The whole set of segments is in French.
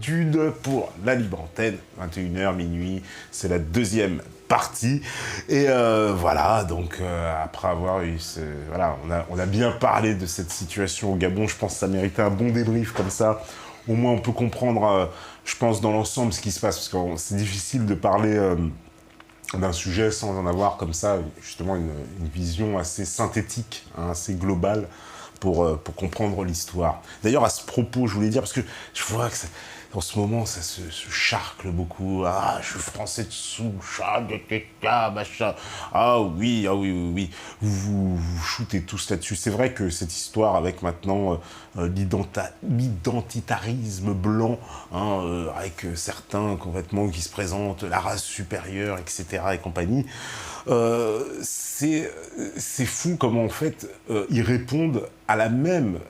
d'habitude, pour la libre antenne, 21h, minuit, c'est la deuxième partie. Et voilà, donc après avoir eu voilà, on a bien parlé de cette situation au Gabon, je pense que ça méritait un bon débrief comme ça. Au moins on peut comprendre, je pense, dans l'ensemble ce qui se passe, parce que c'est difficile de parler d'un sujet sans en avoir comme ça, justement, une vision assez synthétique, hein, assez globale, pour comprendre l'histoire. D'ailleurs, à ce propos, je voulais dire, parce que je vois que en ce moment, ça se charcle beaucoup. Ah, je suis français de souche, machin. Ah oui, oui. Vous shootez tous là-dessus. C'est vrai que cette histoire avec maintenant l'identitarisme blanc, hein, avec certains complètement qui se présentent, la race supérieure, etc. et compagnie, c'est fou comment en fait ils répondent à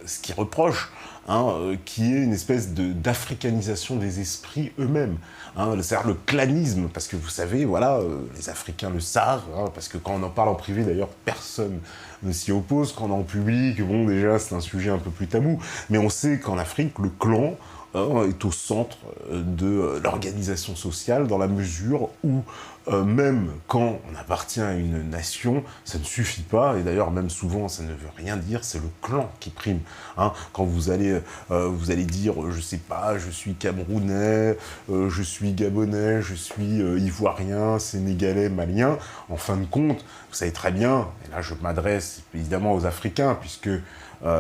ce qu'ils reprochent, hein, qui est une espèce d'africanisation des esprits eux-mêmes, hein, c'est-à-dire le clanisme, parce que vous savez, voilà, les Africains le savent, hein, parce que quand on en parle en privé, d'ailleurs, personne ne s'y oppose, quand on est en public, bon, déjà, c'est un sujet un peu plus tabou, mais on sait qu'en Afrique, le clan est au centre de l'organisation sociale, dans la mesure où même quand on appartient à une nation, ça ne suffit pas, et d'ailleurs même souvent ça ne veut rien dire, c'est le clan qui prime. Hein. Quand vous allez dire, je sais pas, je suis camerounais, je suis gabonais, je suis ivoirien, sénégalais, malien, en fin de compte, vous savez très bien, et là je m'adresse évidemment aux Africains, puisque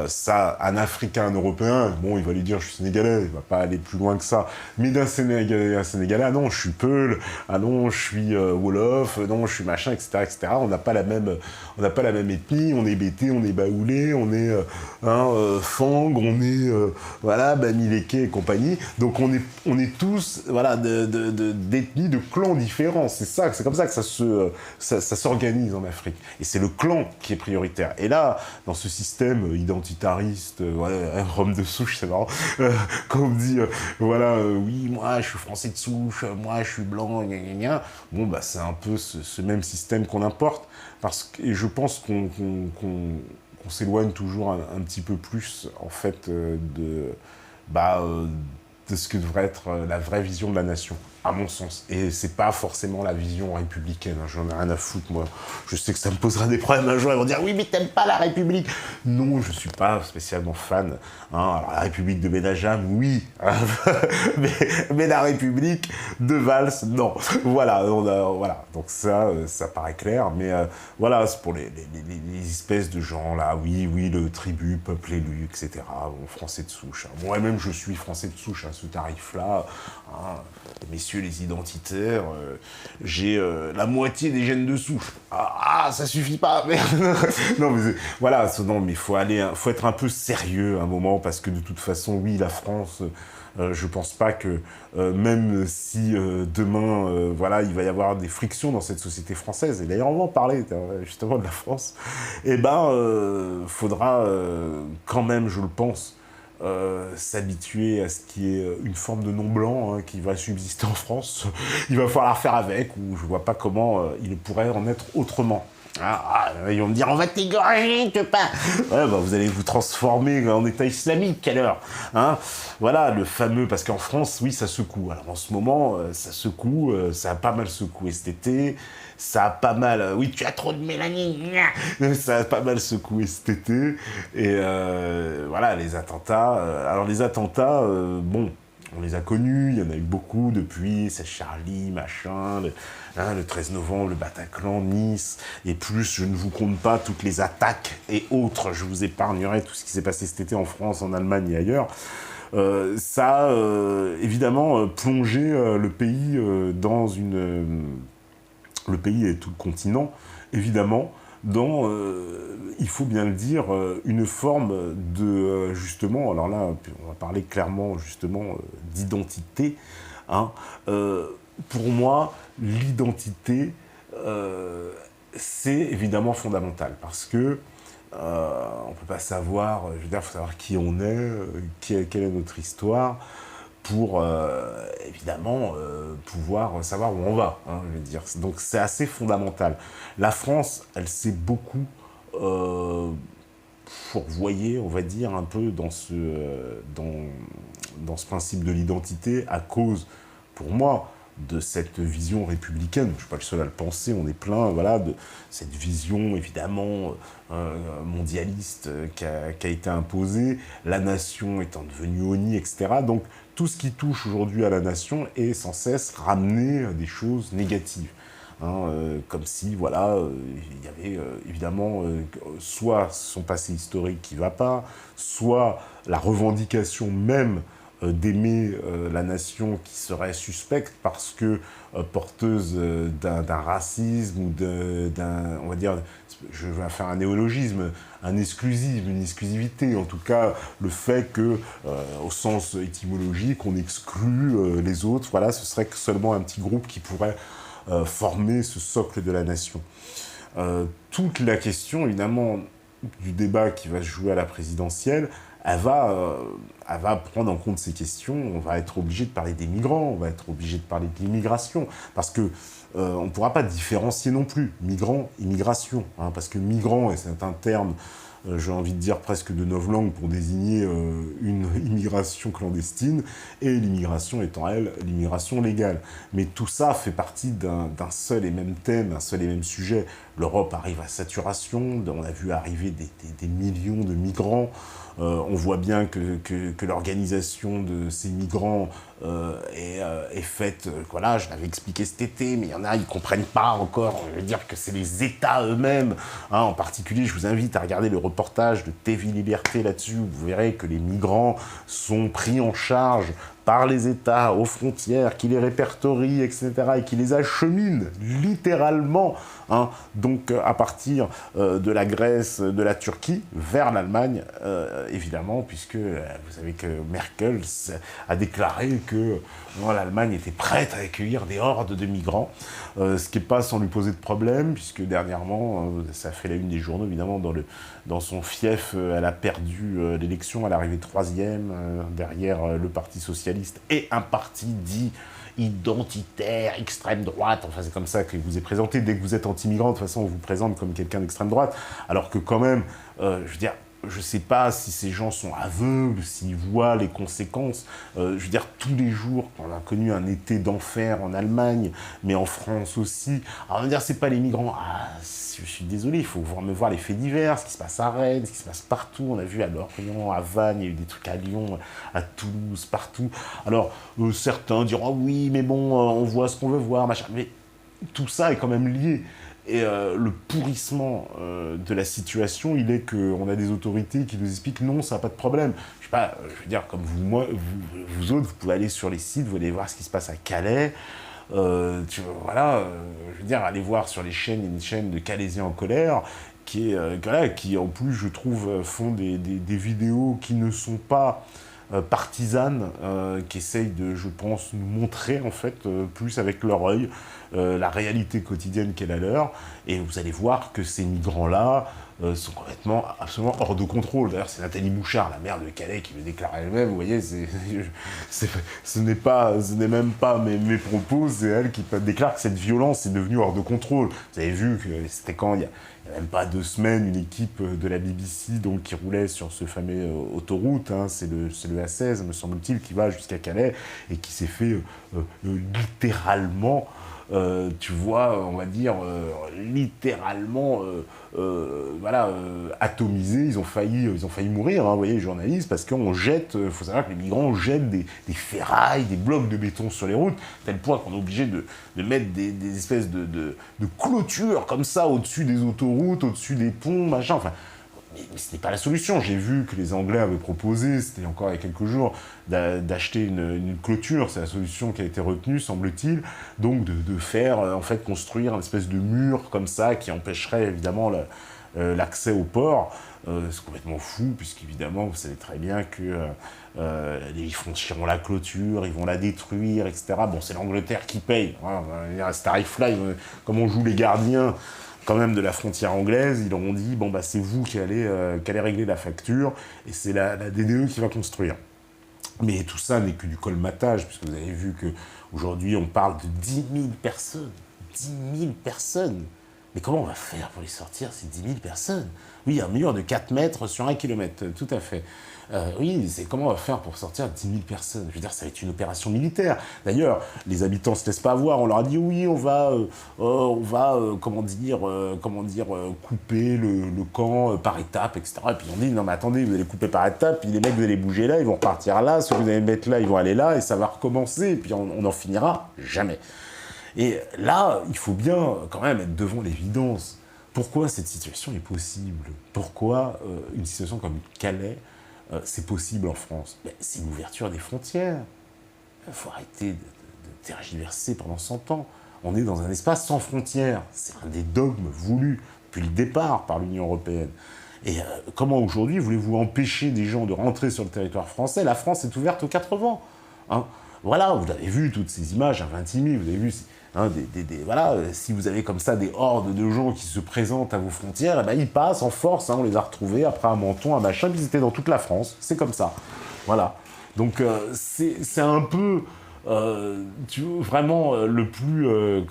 ça, un Africain, un Européen, bon, il va lui dire je suis sénégalais, il va pas aller plus loin que ça. Mais d'un Sénégalais à un Sénégalais, ah non, je suis Peul, ah non, je suis Wolof, non, je suis machin, etc., etc. On n'a pas la même ethnie, on est Bété, on est Baoulé, on est Fang, on est voilà, Bamileke et compagnie. Donc on est tous voilà d'ethnies, de clans différents. C'est comme ça que ça s'organise en Afrique. Et c'est le clan qui est prioritaire. Et là, dans ce système identitariste, voilà, Rome de souche, c'est marrant, quand on me dit, voilà, oui, moi je suis français de souche, moi je suis blanc, gna gna gna, bon, bah c'est un peu ce même système qu'on importe, et je pense qu'on s'éloigne toujours un petit peu plus, en fait, de ce que devrait être la vraie vision de la nation, à mon sens. Et c'est pas forcément la vision républicaine, hein, j'en ai rien à foutre, moi. Je sais que ça me posera des problèmes un jour, ils vont dire « Oui, mais t'aimes pas la République !» Non, je suis pas spécialement fan. Hein. Alors, la République de Benajam, oui. mais la République de Valls, non. Voilà, voilà. Donc ça paraît clair, mais voilà, c'est pour les espèces de gens, là, oui, le tribut, peuple élu, etc. Bon, français de souche. Hein. Moi-même, je suis français de souche, hein, ce tarif-là. Hein. Messieurs les identitaires, j'ai la moitié des gènes de souche. Ah, ça suffit pas, merde. Non, mais voilà, non, mais faut être un peu sérieux à un moment, parce que de toute façon, oui, la France, je pense pas que, même si demain, voilà, il va y avoir des frictions dans cette société française, et d'ailleurs on va en parler justement de la France, eh ben, faudra quand même, je le pense, s'habituer à ce qui est une forme de non-blanc, hein, qui va subsister en France. Il va falloir faire avec, ou je vois pas comment il pourrait en être autrement. Ils vont me dire, on va t'égorger, te pas. Ouais, bah, vous allez vous transformer en État islamique, alors. Hein, voilà, le fameux, parce qu'en France, oui, ça secoue. Alors en ce moment, ça secoue, ça a pas mal secoué cet été. Ça a pas mal... oui, tu as trop de mélanine. Ça a pas mal secoué cet été. Et voilà, les attentats... alors les attentats, bon, on les a connus, il y en a eu beaucoup depuis, c'est Charlie, machin, le 13 novembre, le Bataclan, Nice, et plus, je ne vous compte pas toutes les attaques et autres, je vous épargnerai tout ce qui s'est passé cet été en France, en Allemagne et ailleurs. Ça a évidemment plongé le pays dans le pays et tout le continent, évidemment, dans, il faut bien le dire, une forme de, justement, alors là, on va parler clairement, justement, d'identité. Hein. Pour moi, l'identité, c'est évidemment fondamental, parce que on ne peut pas savoir, je veux dire, il faut savoir qui on est, quelle est notre histoire, pour, évidemment, pouvoir savoir où on va, hein, je veux dire. Donc c'est assez fondamental. La France, elle s'est beaucoup fourvoyée, on va dire, un peu dans dans ce principe de l'identité à cause, pour moi, de cette vision républicaine. Je ne suis pas le seul à le penser, on est plein, voilà, de cette vision, évidemment, mondialiste qui a été imposée, la nation étant devenue ONI, etc. Donc, tout ce qui touche aujourd'hui à la nation est sans cesse ramené à des choses négatives. Comme si, voilà, il y avait évidemment soit son passé historique qui ne va pas, soit la revendication même d'aimer la nation qui serait suspecte parce que porteuse d'un racisme ou d'un, on va dire, je vais faire un néologisme, une exclusivité, en tout cas le fait que, au sens étymologique, on exclut les autres, voilà, ce serait seulement un petit groupe qui pourrait former ce socle de la nation. Toute la question, évidemment, du débat qui va se jouer à la présidentielle, elle va prendre en compte ces questions. On va être obligé de parler des migrants, on va être obligé de parler de l'immigration, parce que on ne pourra pas différencier non plus migrants, immigration, parce que migrant, et c'est un terme, j'ai envie de dire presque de novlangue pour désigner une immigration clandestine, et l'immigration étant, elle, l'immigration légale. Mais tout ça fait partie d'un seul et même thème, un seul et même sujet. L'Europe arrive à saturation, on a vu arriver des millions de migrants. On voit bien que l'organisation de ces migrants est faite, voilà, je l'avais expliqué cet été, mais il y en a, ils ne comprennent pas encore, je veux dire que c'est les États eux-mêmes. En particulier, je vous invite à regarder le reportage de TV Liberté là-dessus, vous verrez que les migrants sont pris en charge par les États aux frontières, qui les répertorient, etc., et qui les acheminent littéralement, donc à partir de la Grèce, de la Turquie, vers l'Allemagne, évidemment, puisque vous savez que Merkel a déclaré que l'Allemagne était prête à accueillir des hordes de migrants, ce qui n'est pas sans lui poser de problème, puisque dernièrement, ça fait la une des journaux, évidemment, dans son fief, elle a perdu l'élection, elle est arrivée 3e derrière le Parti socialiste et un parti dit identitaire, extrême droite, enfin c'est comme ça que vous est présenté. Dès que vous êtes anti-migrant, de toute façon on vous présente comme quelqu'un d'extrême droite, alors que quand même, je veux dire, je ne sais pas si ces gens sont aveugles, s'ils voient les conséquences. Je veux dire, tous les jours, on a connu un été d'enfer en Allemagne, mais en France aussi. Alors on va dire, c'est pas les migrants. Je suis désolé, il faut me voir les faits divers, ce qui se passe à Rennes, ce qui se passe partout. On a vu à Lorient, à Vannes, il y a eu des trucs à Lyon, à Toulouse, partout. Alors, certains diront, ah oui, mais bon, on voit ce qu'on veut voir, machin. Mais tout ça est quand même lié. Et le pourrissement de la situation, il est qu'on a des autorités qui nous expliquent non, ça n'a pas de problème. Je sais pas, je veux dire, comme vous autres, vous pouvez aller sur les sites, vous allez voir ce qui se passe à Calais. Voilà, je veux dire, aller voir sur les chaînes, une chaîne de Calaisiens en colère, qui en plus, je trouve, font des vidéos qui ne sont pas partisanes, qui essayent de, je pense, nous montrer, en fait, plus avec leur œil, la réalité quotidienne qu'est la leur, et vous allez voir que ces migrants-là sont complètement, absolument hors de contrôle. D'ailleurs, c'est Nathalie Mouchard, la maire de Calais, qui le déclare elle-même. Vous voyez, ce n'est même pas mes propos, c'est elle qui déclare que cette violence est devenue hors de contrôle. Vous avez vu que c'était quand il y a même pas 2 semaines, une équipe de la BBC donc, qui roulait sur ce fameux autoroute, c'est le A16, me semble-t-il, qui va jusqu'à Calais, et qui s'est fait littéralement... tu vois, on va dire, littéralement, atomisés. Ils ont failli mourir, vous voyez, les journalistes, parce qu'on jette, il faut savoir que les migrants jettent des ferrailles, des blocs de béton sur les routes, tel point qu'on est obligé de mettre des espèces de clôtures comme ça au-dessus des autoroutes, au-dessus des ponts, machin, enfin... Mais ce n'est pas la solution. J'ai vu que les Anglais avaient proposé, c'était encore il y a quelques jours, d'acheter une clôture. C'est la solution qui a été retenue, semble-t-il. Donc de faire, en fait, construire une espèce de mur comme ça qui empêcherait évidemment l'accès au port. C'est complètement fou, puisqu'évidemment, vous savez très bien que ils franchiront la clôture, ils vont la détruire, etc. Bon, c'est l'Angleterre qui paye. À ce tarif-là, comme on joue les gardiens quand même de la frontière anglaise, ils leur ont dit bon bah c'est vous qui allez régler la facture et c'est la DDE qui va construire. Mais tout ça n'est que du colmatage, puisque vous avez vu qu'aujourd'hui on parle de 10 000 personnes. 10 000 personnes. Mais comment on va faire pour les sortir, ces 10 000 personnes? Oui, un mur de 4 mètres sur 1 kilomètre, tout à fait. Oui, c'est comment on va faire pour sortir 10 000 personnes? Je veux dire, ça va être une opération militaire. D'ailleurs, les habitants ne se laissent pas avoir. On leur a dit, oui, couper le camp par étapes, etc. Et puis on dit, non mais attendez, vous allez couper par étapes, puis les mecs, vous allez bouger là, ils vont repartir là, ceux que vous allez mettre là, ils vont aller là, et ça va recommencer, et puis on n'en finira jamais. Et là, il faut bien quand même être devant l'évidence. Pourquoi cette situation est possible? Pourquoi une situation comme Calais, c'est possible en France? C'est l'ouverture des frontières. Il faut arrêter de tergiverser pendant 100 ans. On est dans un espace sans frontières. C'est un des dogmes voulus depuis le départ par l'Union européenne. Et comment aujourd'hui voulez-vous empêcher des gens de rentrer sur le territoire français? La France est ouverte aux 4 vents. Hein. Voilà, vous avez vu toutes ces images à Vintimille, vous avez vu... Hein, voilà, si vous avez comme ça des hordes de gens qui se présentent à vos frontières, eh ben, ils passent en force, hein, on les a retrouvés après à Menton, à machin, ils étaient dans toute la France, c'est comme ça. Voilà. Donc c'est un peu, vraiment le plus, le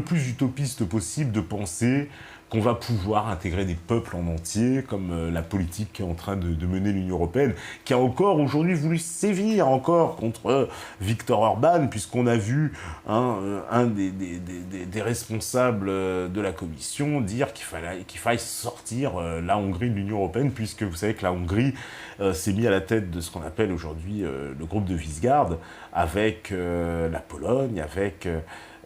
plus utopiste possible de penser qu'on va pouvoir intégrer des peuples en entier, comme la politique qui est en train de mener l'Union européenne, qui a encore aujourd'hui voulu sévir encore contre Viktor Orban, puisqu'on a vu un des responsables de la Commission dire qu'il faille sortir la Hongrie de l'Union européenne, puisque vous savez que la Hongrie s'est mise à la tête de ce qu'on appelle aujourd'hui le groupe de Visegrad, avec la Pologne, avec...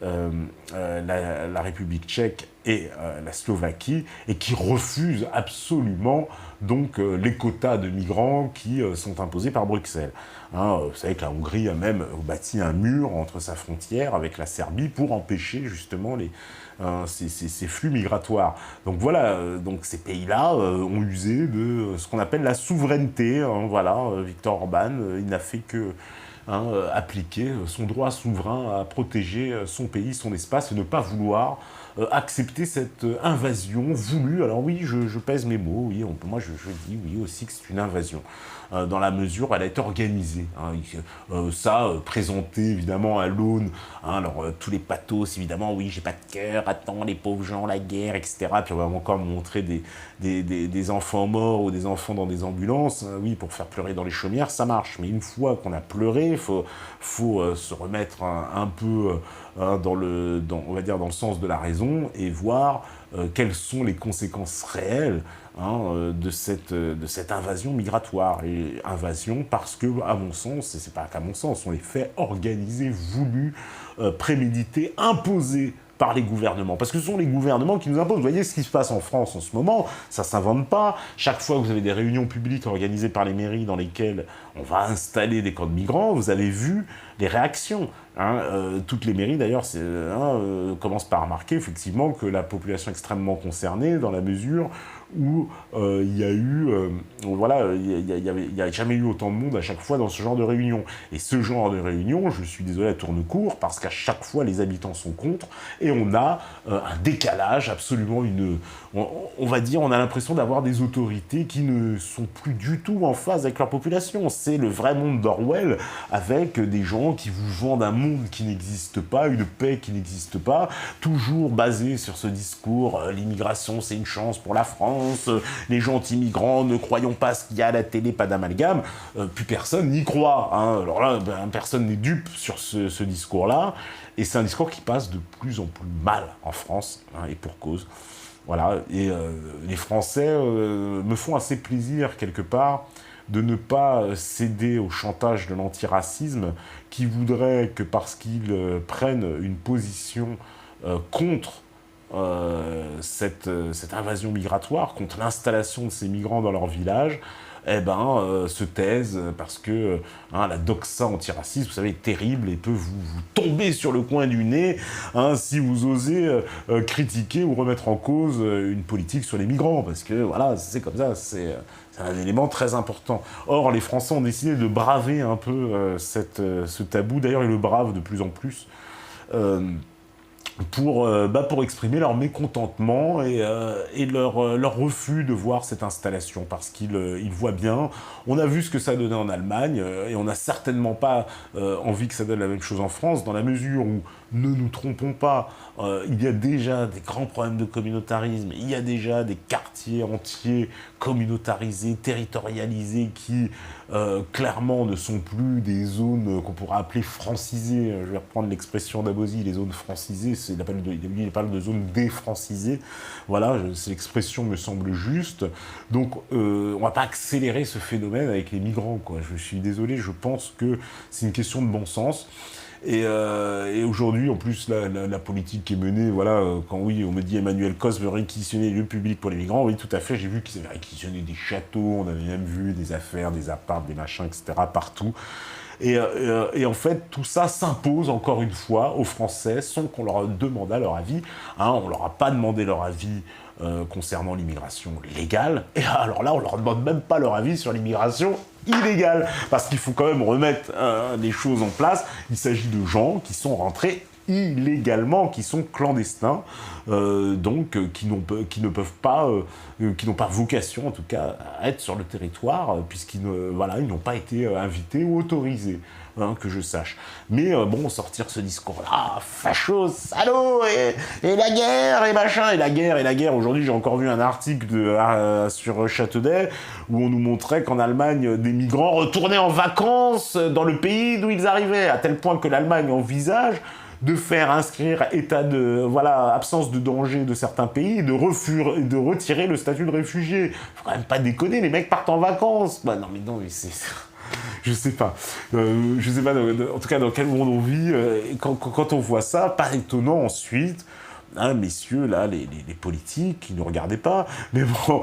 la République tchèque et la Slovaquie, et qui refusent absolument donc les quotas de migrants qui sont imposés par Bruxelles. Hein, vous savez que la Hongrie a même bâti un mur entre sa frontière avec la Serbie pour empêcher justement ces flux migratoires. Donc voilà, donc ces pays-là ont usé de ce qu'on appelle la souveraineté. Hein, voilà, Viktor Orban, il n'a fait que appliquer son droit souverain à protéger son pays, son espace, et ne pas vouloir accepter cette invasion voulue. Alors oui, je pèse mes mots, oui, moi je dis oui aussi que c'est une invasion, dans la mesure où elle a été organisée. Présenté évidemment à l'aune, alors tous les pathos, évidemment, oui, j'ai pas de cœur, attends, les pauvres gens, la guerre, etc. Puis on va encore montrer des enfants morts ou des enfants dans des ambulances, oui, pour faire pleurer dans les chaumières, ça marche. Mais une fois qu'on a pleuré, il faut se remettre un peu on va dire dans le sens de la raison, et voir quelles sont les conséquences réelles de cette invasion migratoire. Et invasion parce que, à mon sens, et c'est pas qu'à mon sens, sont les faits organisés, voulus, prémédités, imposés par les gouvernements. Parce que ce sont les gouvernements qui nous imposent. Vous voyez ce qui se passe en France en ce moment, ça ne s'invente pas. Chaque fois que vous avez des réunions publiques organisées par les mairies dans lesquelles on va installer des camps de migrants, vous avez vu les réactions. Toutes les mairies, d'ailleurs, commencent par remarquer effectivement que la population est extrêmement concernée, dans la mesure où il y a eu, il n'y a jamais eu autant de monde à chaque fois dans ce genre de réunion. Et ce genre de réunion, je suis désolé, elle tourne court, parce qu'à chaque fois, les habitants sont contre, et on a un décalage, absolument on va dire, on a l'impression d'avoir des autorités qui ne sont plus du tout en phase avec leur population. C'est le vrai monde d'Orwell, avec des gens qui vous vendent un monde qui n'existe pas, une paix qui n'existe pas, toujours basé sur ce discours, l'immigration c'est une chance pour la France, les gentils migrants, ne croyons pas ce qu'il y a à la télé, pas d'amalgame, plus personne n'y croit. Alors là, personne n'est dupe sur ce discours-là, et c'est un discours qui passe de plus en plus mal en France, et pour cause. Voilà, et les Français me font assez plaisir, quelque part, de ne pas céder au chantage de l'antiracisme, qui voudrait que parce qu'ils prennent une position contre cette invasion migratoire, contre l'installation de ces migrants dans leur village, se taisent, parce que la doxa antiraciste, vous savez, est terrible et peut vous tomber sur le coin du nez si vous osez critiquer ou remettre en cause une politique sur les migrants, parce que voilà, c'est comme ça, c'est un élément très important. Or, les Français ont décidé de braver un peu ce tabou, d'ailleurs ils le bravent de plus en plus, pour exprimer leur mécontentement et leur refus de voir cette installation, parce qu'ils voient bien, on a vu ce que ça donnait en Allemagne, et on n'a certainement pas envie que ça donne la même chose en France, dans la mesure où, ne nous trompons pas, il y a déjà des grands problèmes de communautarisme, il y a déjà des quartiers entiers communautarisés, territorialisés, qui clairement ne sont plus des zones qu'on pourrait appeler francisées. Je vais reprendre l'expression d'Abosi, les zones francisées, il parle de zones défrancisées, voilà, l'expression me semble juste. Donc on va pas accélérer ce phénomène avec les migrants, quoi. Je suis désolé, je pense que c'est une question de bon sens. Et aujourd'hui, en plus, la politique qui est menée, voilà, quand oui, on me dit Emmanuel Cos veut réquisitionner les lieux publics pour les migrants, oui, tout à fait, j'ai vu qu'ils avaient réquisitionné des châteaux, on avait même vu des affaires, des apparts, des machins, etc., partout. Et en fait, tout ça s'impose encore une fois aux Français sans qu'on leur demande leur avis. Hein, on leur a pas demandé leur avis concernant l'immigration légale. Et alors là, on leur demande même pas leur avis sur l'immigration illégale. Parce qu'il faut quand même remettre les choses en place. Il s'agit de gens qui sont rentrés illégalement, qui sont clandestins, qui n'ont pas vocation, en tout cas, à être sur le territoire, puisqu'ils n'ont pas été invités ou autorisés, hein, que je sache. Mais bon, sortir ce discours-là, facho, salaud, et la guerre, et machin, et la guerre. Aujourd'hui, j'ai encore vu un article sur Châteaudet, où on nous montrait qu'en Allemagne, des migrants retournaient en vacances dans le pays d'où ils arrivaient, à tel point que l'Allemagne envisage de faire inscrire absence de danger de certains pays et de retirer le statut de réfugié. Faut quand même pas déconner, les mecs partent en vacances. Bah non, mais c'est... Je sais pas. En tout cas, dans quel monde on vit. Quand on voit ça, pas étonnant ensuite... Hein, messieurs, là, les politiques, qui ne regardaient pas, mais bon,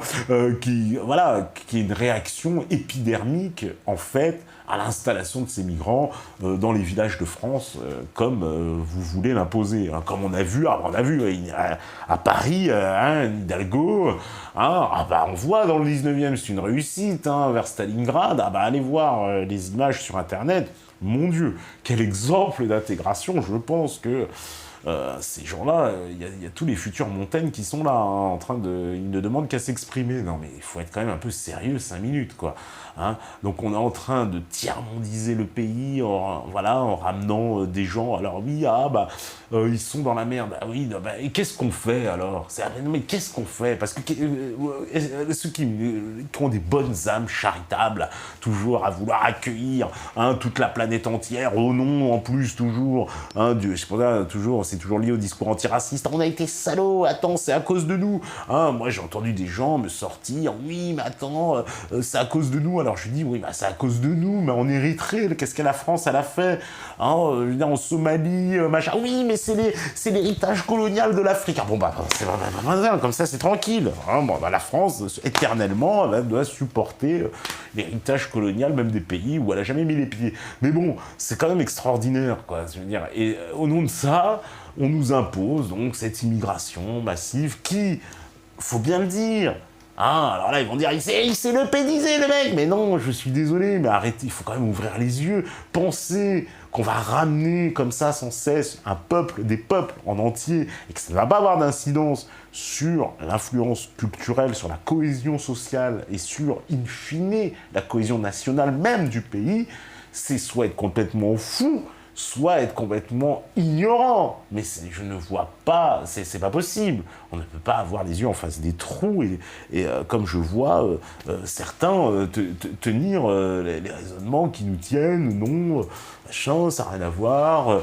qui est une réaction épidermique, en fait, à l'installation de ces migrants dans les villages de France, comme vous voulez l'imposer. Hein, comme on a vu à Paris, Hidalgo, on voit dans le 19e, c'est une réussite, vers Stalingrad, allez voir les images sur Internet, mon Dieu, quel exemple d'intégration, je pense que... ces gens-là, il y a tous les futurs Montaigne qui sont là, en train de... Ils ne demandent qu'à s'exprimer. Non, mais il faut être quand même un peu sérieux 5 minutes, quoi. Hein, donc on est en train de tiers-mondiser le pays, en ramenant des gens. Alors oui, ils sont dans la merde. Ah oui, et qu'est-ce qu'on fait, alors? Non, mais qu'est-ce qu'on fait? Parce que ceux qui ont des bonnes âmes charitables, toujours à vouloir accueillir toute la planète entière, au nom, en plus, toujours, c'est pour ça, c'est toujours lié au discours antiraciste. On a été salauds, attends, c'est à cause de nous. Moi, j'ai entendu des gens me sortir, oui, mais attends, c'est à cause de nous. Alors je lui dis, oui, c'est à cause de nous, mais en Érythrée, qu'est-ce que la France, elle a fait? Je veux dire, en Somalie, machin. Oui, mais c'est l'héritage colonial de l'Afrique. C'est comme ça, c'est tranquille. La France, éternellement, elle doit supporter l'héritage colonial, même des pays où elle a jamais mis les pieds. Mais bon, c'est quand même extraordinaire, quoi. Je veux dire. Et au nom de ça, on nous impose donc cette immigration massive qui, faut bien le dire, alors là, ils vont dire, il s'est le pédisé, le mec. Mais non, je suis désolé, mais arrêtez, il faut quand même ouvrir les yeux. Pensez qu'on va ramener comme ça, sans cesse, des peuples en entier, et que ça ne va pas avoir d'incidence sur l'influence culturelle, sur la cohésion sociale, et sur, in fine, la cohésion nationale même du pays, c'est soit être complètement fou, soit être complètement ignorant. Mais je ne vois pas, c'est pas possible. On ne peut pas avoir les yeux en face des trous et comme je vois certains tenir les raisonnements qui nous tiennent, non, machin, ça n'a rien à voir.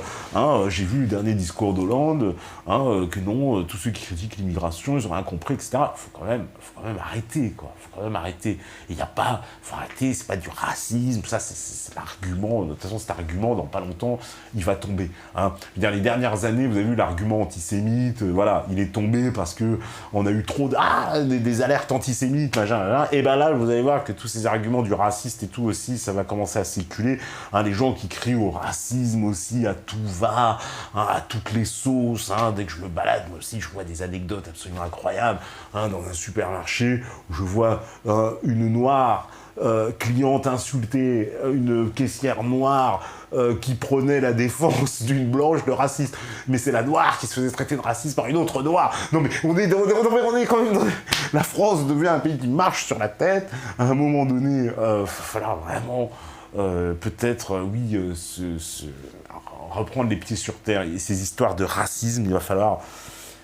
J'ai vu le dernier discours d'Hollande, que non, tous ceux qui critiquent l'immigration, ils ont rien compris, etc. Faut quand même arrêter, quoi. Faut quand même arrêter. Il n'y a pas, faut arrêter, c'est pas du racisme, ça c'est l'argument. De toute façon, cet argument, dans pas longtemps, il va tomber. Je veux dire, les dernières années, vous avez vu l'argument antisémite, il est tombé parce que on a eu trop des alertes antisémites, machin. Et ben là, vous allez voir que tous ces arguments du raciste et tout aussi, ça va commencer à circuler. Les gens qui crient au racisme aussi, à tout va, à toutes les sauces. Dès que je me balade, moi aussi, je vois des anecdotes absolument incroyables. Dans un supermarché, où je vois une noire cliente insultait une caissière noire qui prenait la défense d'une blanche de raciste. Mais c'est la noire qui se faisait traiter de raciste par une autre noire. Non mais on est quand même... La France devient un pays qui marche sur la tête. À un moment donné, il va falloir vraiment... peut-être, oui, reprendre les pieds sur terre. Et ces histoires de racisme, il va falloir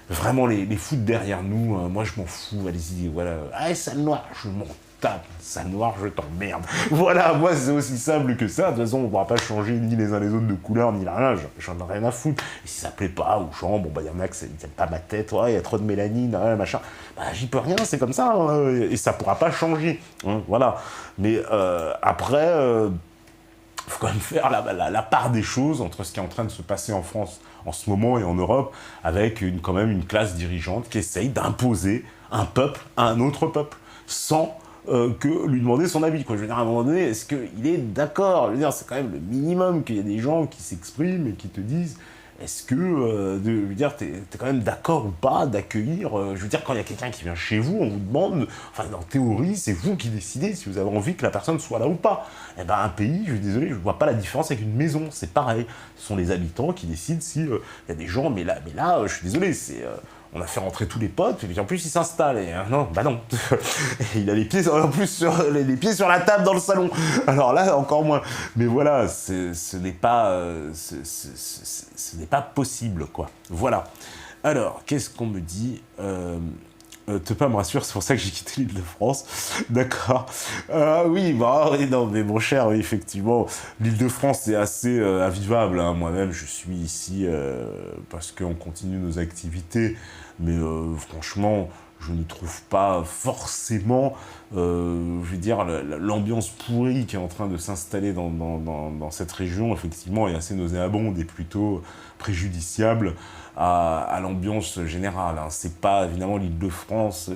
vraiment les foutre derrière nous. Moi, je m'en fous, allez-y, voilà. Ah, sale noir, je m'en tape. Sale noir, je t'emmerde. Voilà, moi, c'est aussi simple que ça. De toute façon, on ne pourra pas changer ni les uns les autres de couleur, ni rien. J'en ai rien à foutre. Et si ça plaît pas aux gens, bon, bah, il y en a qui n'aiment pas ma tête. Ouais, il y a trop de mélanine, machin. Bah, j'y peux rien, c'est comme ça. Hein, et ça pourra pas changer. Hein, voilà. Mais après... il faut quand même faire la part des choses entre ce qui est en train de se passer en France en ce moment et en Europe, avec quand même une classe dirigeante qui essaye d'imposer un peuple à un autre peuple, sans que lui demander son avis. Quoi. Je veux dire, à un moment donné, est-ce qu'il est d'accord? Je veux dire, c'est quand même le minimum qu'il y ait des gens qui s'expriment et qui te disent est-ce que, je veux dire, t'es quand même d'accord ou pas d'accueillir, je veux dire, quand il y a quelqu'un qui vient chez vous, on vous demande, enfin, en théorie, c'est vous qui décidez si vous avez envie que la personne soit là ou pas. Eh ben, un pays, je suis désolé, je vois pas la différence avec une maison, c'est pareil. Ce sont les habitants qui décident si il y a des gens, mais là, je suis désolé, c'est... on a fait rentrer tous les potes, et puis en plus il s'installe, et non, bah non. Et il a les pieds, en plus, les pieds sur la table dans le salon. Alors là, encore moins. Mais voilà, ce n'est pas possible, quoi. Voilà. Alors, qu'est-ce qu'on me dit Tepa me rassure, c'est pour ça que j'ai quitté l'île de France. D'accord. Oui, bah, non, mais mon cher, oui, effectivement, l'île de France est assez invivable. Hein. Moi-même, je suis ici parce qu'on continue nos activités. Mais franchement, je ne trouve pas forcément, je veux dire, l'ambiance pourrie qui est en train de s'installer dans cette région, effectivement, est assez nauséabonde et plutôt préjudiciable à l'ambiance générale. Hein. C'est pas, évidemment, l'Île-de-France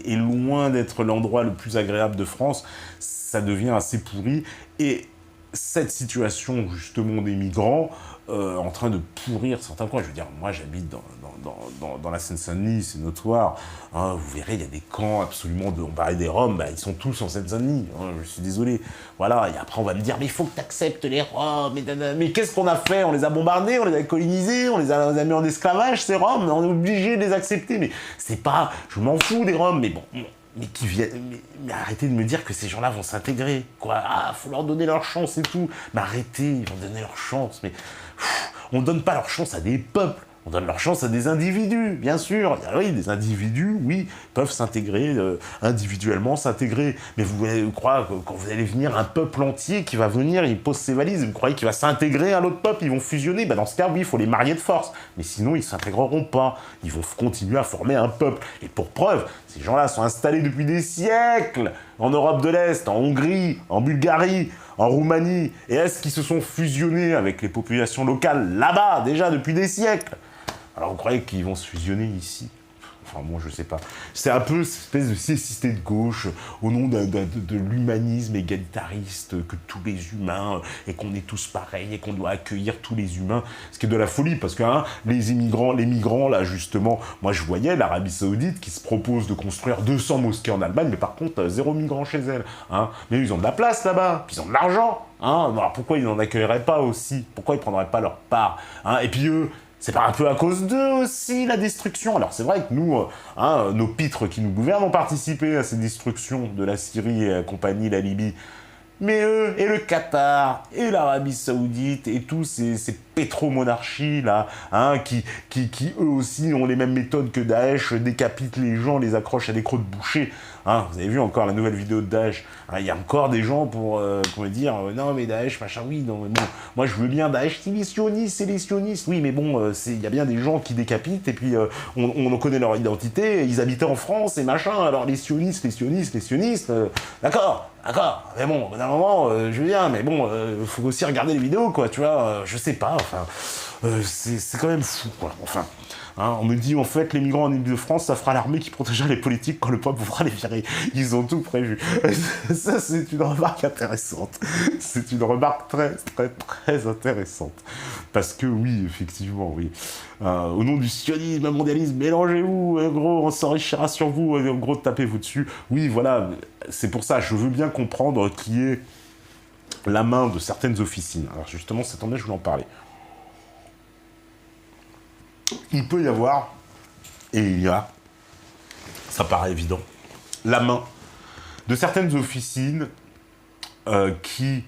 est loin d'être l'endroit le plus agréable de France. Ça devient assez pourri. Et cette situation, justement, des migrants, en train de pourrir certains coins. Je veux dire, moi, j'habite dans la Seine-Saint-Denis, c'est notoire. Hein, vous verrez, il y a des camps absolument... On parlait des Roms, bah, ils sont tous en Seine-Saint-Denis. Hein, je suis désolé. Voilà, et après, on va me dire, mais il faut que tu acceptes les Roms. Mais qu'est-ce qu'on a fait? On les a bombardés, on les a colonisés, on les a mis en esclavage, ces Roms. On est obligé de les accepter. Mais c'est pas... Je m'en fous des Roms, mais bon... Mais qui viennent, mais arrêtez de me dire que ces gens-là vont s'intégrer, quoi. Ah, faut leur donner leur chance et tout. Mais arrêtez, ils vont donner leur chance. Mais on donne pas leur chance à des peuples. On donne leur chance à des individus, bien sûr. Oui, des individus, oui, peuvent s'intégrer, individuellement s'intégrer. Mais vous allez croire que quand vous allez venir, un peuple entier qui va venir, il pose ses valises, vous croyez qu'il va s'intégrer à l'autre peuple, ils vont fusionner? Ben dans ce cas, oui, il faut les marier de force. Mais sinon, ils ne s'intégreront pas. Ils vont continuer à former un peuple. Et pour preuve, ces gens-là sont installés depuis des siècles en Europe de l'Est, en Hongrie, en Bulgarie, en Roumanie. Et est-ce qu'ils se sont fusionnés avec les populations locales là-bas, déjà depuis des siècles? Alors, vous croyez qu'ils vont se fusionner ici? Enfin, moi, je sais pas. C'est un peu cette espèce de cécité de gauche, au nom de l'humanisme égalitariste, que tous les humains, et qu'on est tous pareils, et qu'on doit accueillir tous les humains. Ce qui est de la folie, parce que hein, les migrants, là, justement, moi, je voyais l'Arabie Saoudite qui se propose de construire 200 mosquées en Allemagne, mais par contre, 0 migrants chez elle. Hein. Mais ils ont de la place là-bas, puis ils ont de l'argent. Hein. Alors, pourquoi ils n'en accueilleraient pas aussi? Pourquoi ils ne prendraient pas leur part? Hein. Et puis eux... C'est pas un peu à cause d'eux aussi, la destruction? Alors c'est vrai que nous, nos pitres qui nous gouvernent ont participé à ces destructions de la Syrie et compagnie, la Libye. Mais eux, et le Qatar, et l'Arabie Saoudite, et tous ces pétromonarchies là, hein, qui eux aussi ont les mêmes méthodes que Daesh, décapitent les gens, les accrochent à des crocs de boucher. Hein, vous avez vu encore la nouvelle vidéo de Daesh. Hein, il y a encore des gens pour dire non mais Daesh, machin, oui, non mais bon, moi je veux bien Daesh, c'est les sionistes, oui mais bon, il y a bien des gens qui décapitent, et puis on connaît leur identité, ils habitaient en France et machin, alors les sionistes, d'accord, mais bon, d'un moment, je veux bien, mais bon, faut aussi regarder les vidéos, quoi, tu vois, je sais pas, enfin, c'est quand même fou, quoi. Enfin, hein, on me dit, en fait, les migrants en Ile-de-France, ça fera l'armée qui protégera les politiques quand le peuple voudra les virer. Ils ont tout prévu. Ça, c'est une remarque intéressante. C'est une remarque très, très, très intéressante. Parce que, oui, effectivement, oui. Au nom du sionisme, du mondialisme, mélangez-vous, gros, on s'enrichira sur vous, en gros, tapez-vous dessus. Oui, voilà, c'est pour ça, je veux bien comprendre qui est la main de certaines officines. Alors justement, cette année, je voulais en parler. Il peut y avoir, et il y a, ça paraît évident, la main de certaines officines qui,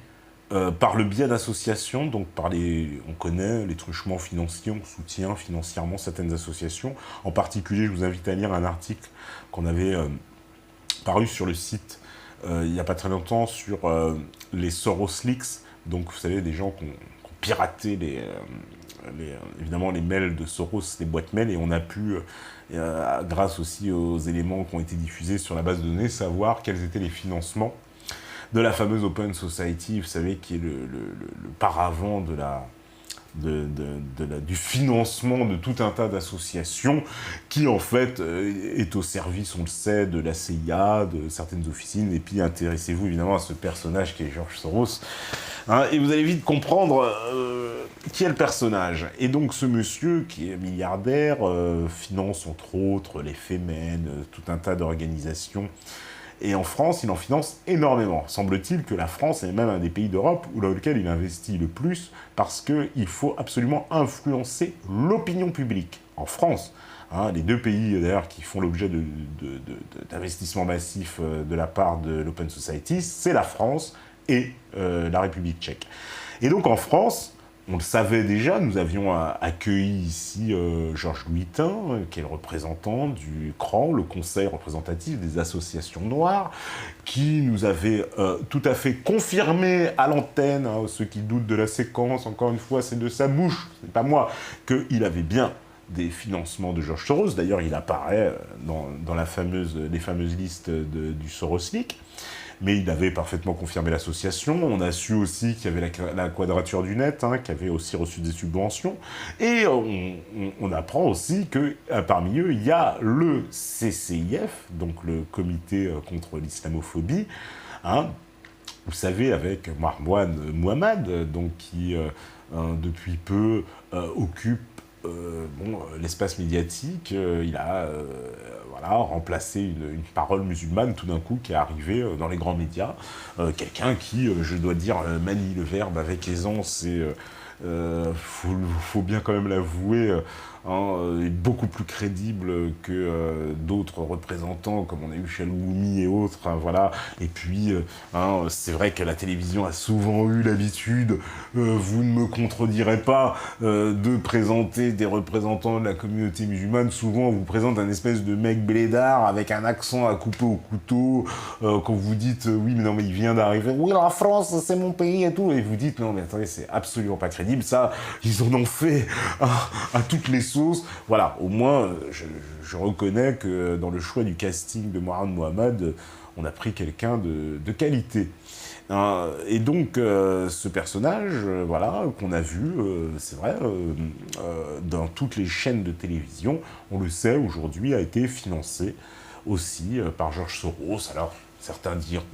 par le biais d'associations, donc on connaît les truchements financiers, on soutient financièrement certaines associations. En particulier, je vous invite à lire un article qu'on avait paru sur le site il n'y a pas très longtemps sur les Soros Leaks, donc vous savez, des gens qui ont piraté évidemment les mails de Soros, les boîtes mail, et on a pu, grâce aussi aux éléments qui ont été diffusés sur la base de données, savoir quels étaient les financements de la fameuse Open Society, vous savez, qui est le paravent du financement de tout un tas d'associations qui, en fait, est au service, on le sait, de la CIA, de certaines officines. Et puis, intéressez-vous, évidemment, à ce personnage qui est George Soros. Hein, et vous allez vite comprendre qui est le personnage. Et donc, ce monsieur, qui est milliardaire, finance, entre autres, les Femen, tout un tas d'organisations. Et en France, il en finance énormément. Semble-t-il que la France est même un des pays d'Europe dans lequel il investit le plus, parce qu'il faut absolument influencer l'opinion publique. En France, hein, les deux pays d'ailleurs qui font l'objet d'investissements massifs de la part de l'Open Society, c'est la France et la République tchèque. Et donc en France, on le savait déjà, nous avions accueilli ici Georges Louitin, qui est le représentant du CRAN, le Conseil représentatif des associations noires, qui nous avait tout à fait confirmé à l'antenne, hein, ceux qui doutent de la séquence, encore une fois, c'est de sa bouche, c'est pas moi, qu'il avait bien des financements de George Soros. D'ailleurs, il apparaît dans les fameuses listes du Soros Leak. Mais il avait parfaitement confirmé l'association. On a su aussi qu'il y avait la Quadrature du Net, hein, qui avait aussi reçu des subventions. Et on apprend aussi que parmi eux, il y a le CCIF, donc le Comité contre l'islamophobie, hein, vous savez, avec Marwan Mohammad, donc, qui depuis peu occupe l'espace médiatique. Il a remplacé une parole musulmane tout d'un coup qui est arrivée dans les grands médias. Quelqu'un qui, je dois dire, manie le verbe avec aisance et faut bien quand même l'avouer, est beaucoup plus crédible que d'autres représentants, comme on a eu Chaloumi et autres, hein, voilà. Et puis, c'est vrai que la télévision a souvent eu l'habitude, vous ne me contredirez pas, de présenter des représentants de la communauté musulmane. Souvent, on vous présente un espèce de mec blédard avec un accent à couper au couteau, quand vous dites, oui, mais non, mais il vient d'arriver, oui, la France, c'est mon pays et tout, et vous dites, non, mais attendez, c'est absolument pas crédible, ça, ils en ont fait à toutes les sauces. Voilà, au moins, je reconnais que dans le choix du casting de Marwan Mohammad, on a pris quelqu'un de qualité. Et donc, ce personnage, voilà, qu'on a vu, c'est vrai, dans toutes les chaînes de télévision, on le sait, aujourd'hui, a été financé aussi par George Soros. Alors, certains diront,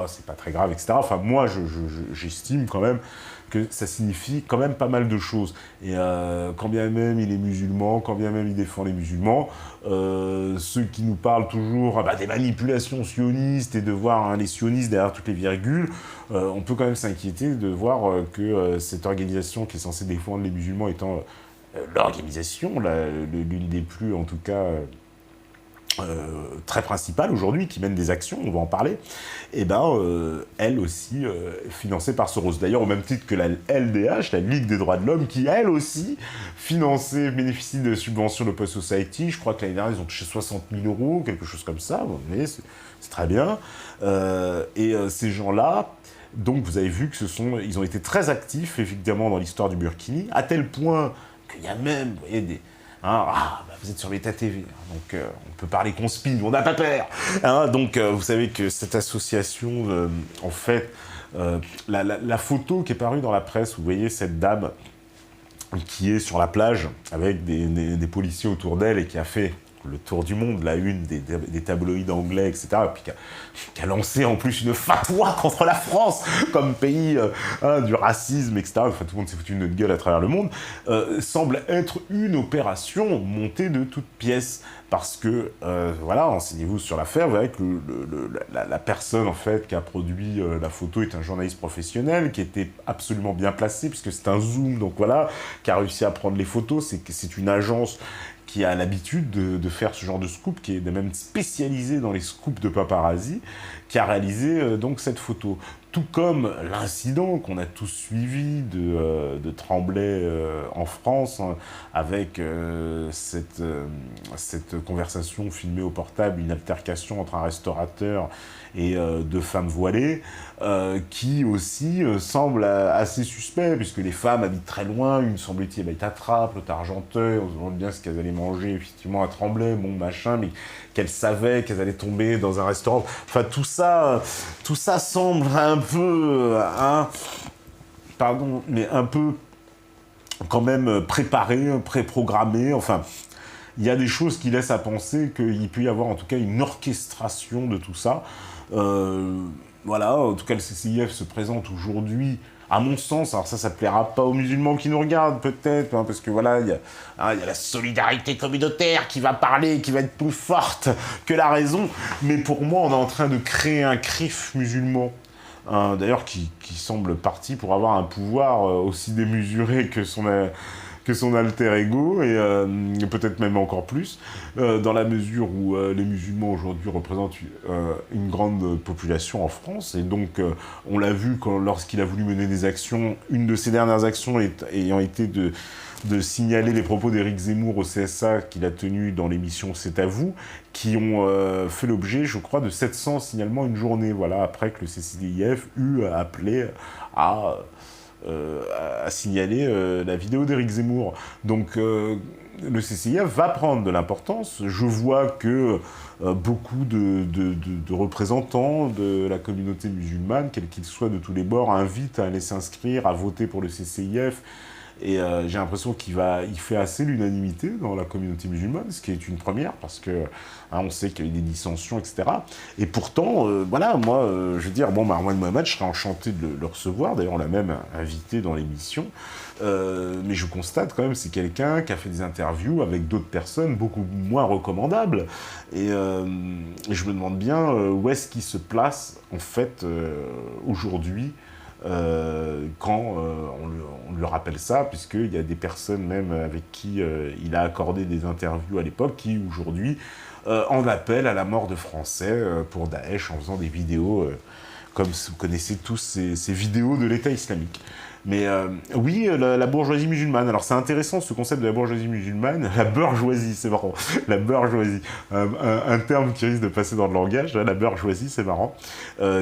c'est pas très grave, etc. Enfin, moi, j'estime quand même que ça signifie quand même pas mal de choses. Et quand bien même il est musulman, quand bien même il défend les musulmans, ceux qui nous parlent toujours des manipulations sionistes et de voir les sionistes derrière toutes les virgules, on peut quand même s'inquiéter de voir que cette organisation qui est censée défendre les musulmans étant l'organisation, l'une des plus, en tout cas, très principale aujourd'hui, qui mène des actions, on va en parler, et elle aussi financée par Soros. D'ailleurs, au même titre que la LDH, la Ligue des droits de l'homme, qui elle aussi bénéficie de subventions de Open Society. Je crois que l'année dernière, ils ont touché 60 000 €, quelque chose comme ça, vous voyez, c'est très bien. Ces gens-là, donc vous avez vu que ils ont été très actifs, évidemment, dans l'histoire du Burkini, à tel point qu'il y a même, vous voyez, vous êtes sur Beta TV, donc on peut parler conspire, on n'a pas peur. Donc vous savez que cette association, en fait, la photo qui est parue dans la presse, vous voyez cette dame qui est sur la plage avec des policiers autour d'elle et qui a fait le tour du monde, la une des tabloïds anglais, etc., et puis qui a lancé en plus une fatwa contre la France comme pays du racisme, etc., enfin tout le monde s'est foutu de notre gueule à travers le monde, semble être une opération montée de toutes pièces. Parce que, voilà, renseignez-vous sur l'affaire, vous verrez que la personne, en fait, qui a produit la photo est un journaliste professionnel, qui était absolument bien placé, puisque c'est un zoom, donc voilà, qui a réussi à prendre les photos, c'est une agence qui a l'habitude de faire ce genre de scoop, qui est même spécialisée dans les scoops de paparazzi, qui a réalisé donc cette photo. Tout comme l'incident qu'on a tous suivi de Tremblay en France, hein, avec cette conversation filmée au portable, une altercation entre un restaurateur et deux femmes voilées, qui aussi semble assez suspect, puisque les femmes habitent très loin, une semble-t-il habite à Trappes, l'autre à Argenteuil, on se demande bien ce qu'elles allaient manger, effectivement à Tremblay, bon machin, mais qu'elles savaient qu'elles allaient tomber dans un restaurant. Enfin, tout ça semble un peu, mais un peu quand même préparé, préprogrammé, enfin... Il y a des choses qui laissent à penser qu'il peut y avoir en tout cas une orchestration de tout ça. Voilà, en tout cas le CCIF se présente aujourd'hui, à mon sens, alors ça plaira pas aux musulmans qui nous regardent peut-être, hein, parce que voilà, il y a la solidarité communautaire qui va parler, qui va être plus forte que la raison, mais pour moi on est en train de créer un CRIF musulman. D'ailleurs qui semble parti pour avoir un pouvoir aussi démesuré que son alter ego, et peut-être même encore plus, dans la mesure où les musulmans aujourd'hui représentent une grande population en France, et donc on l'a vu lorsqu'il a voulu mener des actions, une de ses dernières actions ayant été de signaler les propos d'Éric Zemmour au CSA qu'il a tenu dans l'émission C'est à vous, qui ont fait l'objet, je crois, de 700 signalements une journée, voilà, après que le CCIF eut appelé à signaler la vidéo d'Éric Zemmour. Donc le CCIF va prendre de l'importance. Je vois que beaucoup de représentants de la communauté musulmane, quels qu'ils soient de tous les bords, invitent à aller s'inscrire, à voter pour le CCIF. Et j'ai l'impression qu'il fait assez l'unanimité dans la communauté musulmane, ce qui est une première, parce que on sait qu'il y a eu des dissensions, etc. Et pourtant, voilà, moi, je veux dire, bon, Marwan Mohamed, je serais enchanté de le recevoir, d'ailleurs on l'a même invité dans l'émission, mais je constate quand même, c'est quelqu'un qui a fait des interviews avec d'autres personnes beaucoup moins recommandables, et je me demande bien où est-ce qu'il se place, en fait, aujourd'hui, quand on lui rappelle ça, puisqu'il y a des personnes même avec qui il a accordé des interviews à l'époque, qui aujourd'hui en appellent à la mort de Français pour Daesh, en faisant des vidéos, comme vous connaissez tous ces vidéos de l'État islamique. Mais oui, la bourgeoisie musulmane. Alors c'est intéressant ce concept de la bourgeoisie musulmane. La bourgeoisie, c'est marrant. La bourgeoisie. Un terme qui risque de passer dans le langage. La bourgeoisie, c'est marrant.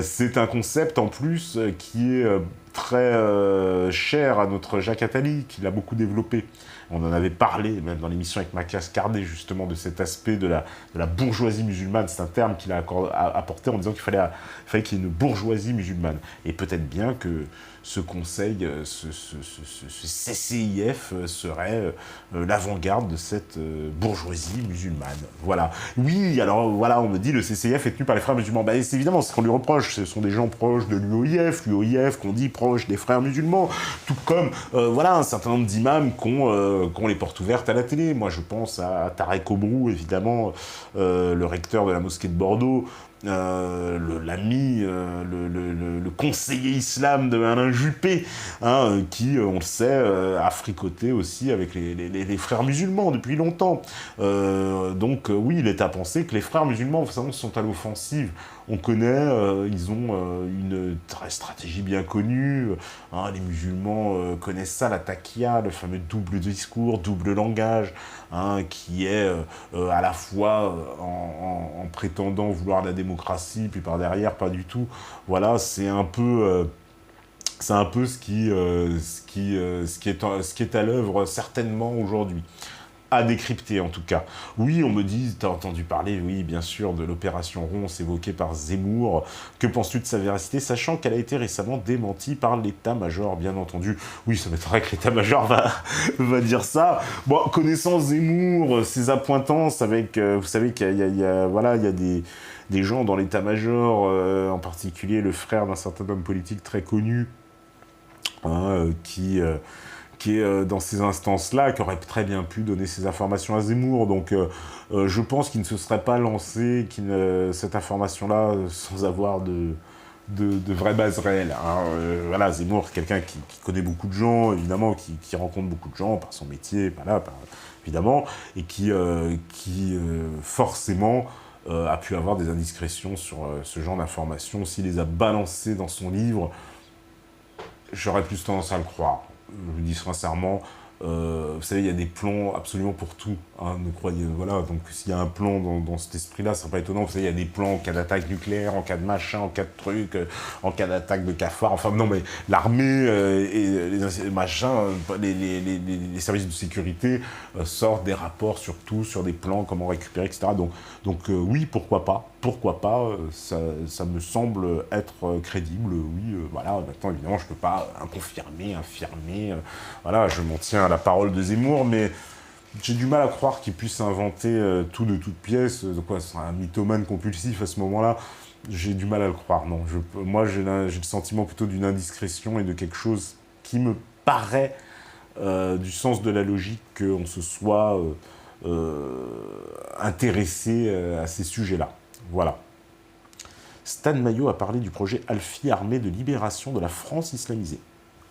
C'est un concept en plus qui est très cher à notre Jacques Attali, qui l'a beaucoup développé. On en avait parlé, même dans l'émission avec Mathias Cardet, justement, de cet aspect de la bourgeoisie musulmane. C'est un terme qu'il a apporté en disant qu'il fallait qu'il y ait une bourgeoisie musulmane. Et peut-être bien que ce conseil, ce CCIF serait l'avant-garde de cette bourgeoisie musulmane. Voilà. Oui, alors voilà, on me dit le CCIF est tenu par les frères musulmans. Ben, c'est évidemment ce qu'on lui reproche. Ce sont des gens proches de l'UOIF qu'on dit proche des frères musulmans. Tout comme, voilà, un certain nombre d'imams qui ont les portes ouvertes à la télé. Moi, je pense à Tarek Obrou, évidemment, le recteur de la mosquée de Bordeaux, l'ami, le conseiller islam de Alain Juppé, hein, qui, on le sait, a fricoté aussi avec les frères musulmans depuis longtemps. Donc oui, il est à penser que les frères musulmans, vous savez, sont à l'offensive. On connaît, ils ont une stratégie bien connue. Hein, les musulmans connaissent ça, la taqiyya, le fameux double discours, double langage, hein, qui est à la fois en prétendant vouloir la démocratie, puis par derrière, pas du tout. Voilà, c'est un peu ce qui est à l'œuvre certainement aujourd'hui. à décrypter en tout cas. Oui, on me dit, t'as entendu parler, oui, bien sûr, de l'opération Ronce évoquée par Zemmour. Que penses-tu de sa véracité, sachant qu'elle a été récemment démentie par l'état-major, bien entendu. Oui, ça m'étonnerait que l'état-major va dire ça. Bon, connaissant Zemmour, ses appointances avec, vous savez qu'il voilà, il y a des gens dans l'état-major, en particulier le frère d'un certain homme politique très connu, hein, qui est dans ces instances-là, qui aurait très bien pu donner ces informations à Zemmour. Donc je pense qu'il ne se serait pas lancé cette information-là sans avoir de vraies bases réelles. Hein. Voilà, Zemmour, c'est quelqu'un qui connaît beaucoup de gens, évidemment, qui rencontre beaucoup de gens par son métier, évidemment, et qui forcément a pu avoir des indiscrétions sur ce genre d'informations. S'il les a balancées dans son livre, j'aurais plus tendance à le croire. Je vous dis sincèrement, vous savez, il y a des plans absolument pour tout, hein, ne croyez, voilà, donc s'il y a un plan dans cet esprit-là, ce serait pas étonnant, vous savez, il y a des plans en cas d'attaque nucléaire, en cas de machin, en cas de truc, en cas d'attaque de cafard, enfin non, mais l'armée et les machins, les services de sécurité sortent des rapports sur tout, sur des plans, comment récupérer, etc. Donc oui, pourquoi pas, ça me semble être crédible, oui, voilà, maintenant évidemment je peux pas confirmer, infirmer, voilà, je m'en tiens à la parole de Zemmour, mais j'ai du mal à croire qu'il puisse inventer tout de toutes pièces, de quoi, c'est un mythomane compulsif à ce moment-là, j'ai du mal à le croire, non, moi j'ai le sentiment plutôt d'une indiscrétion et de quelque chose qui me paraît du sens de la logique qu'on se soit intéressé à ces sujets-là. Voilà. Stan Maillot a parlé du projet Alfie, armée de libération de la France islamisée.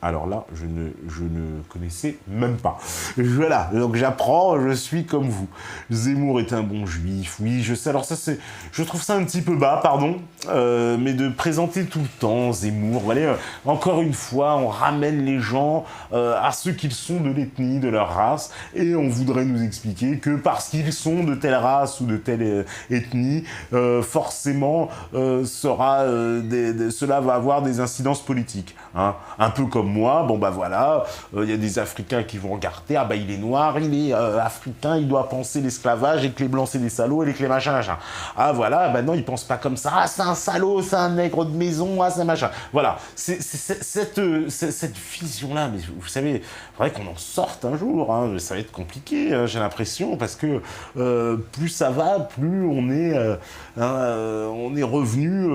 Alors là, je ne connaissais même pas. Voilà, donc j'apprends, je suis comme vous. Zemmour est un bon juif, oui, je sais. Alors ça, je trouve ça un petit peu bas, pardon, mais de présenter tout le temps Zemmour, voilà, encore une fois, on ramène les gens à ce qu'ils sont de l'ethnie, de leur race, et on voudrait nous expliquer que parce qu'ils sont de telle race ou de telle ethnie, forcément, cela va avoir des incidences politiques. Hein. Un peu comme moi, bon bah voilà, y a des Africains qui vont regarder, ah bah il est noir, il est africain, il doit penser l'esclavage, et que les blancs c'est des salauds, et que les machins, machin. Ah voilà, bah non, ils pensent pas comme ça, ah c'est un salaud, c'est un nègre de maison, ah c'est un machin. Voilà, cette vision-là, mais vous savez, il faudrait qu'on en sorte un jour, hein. Ça va être compliqué, hein, j'ai l'impression, parce que plus ça va, plus on est revenu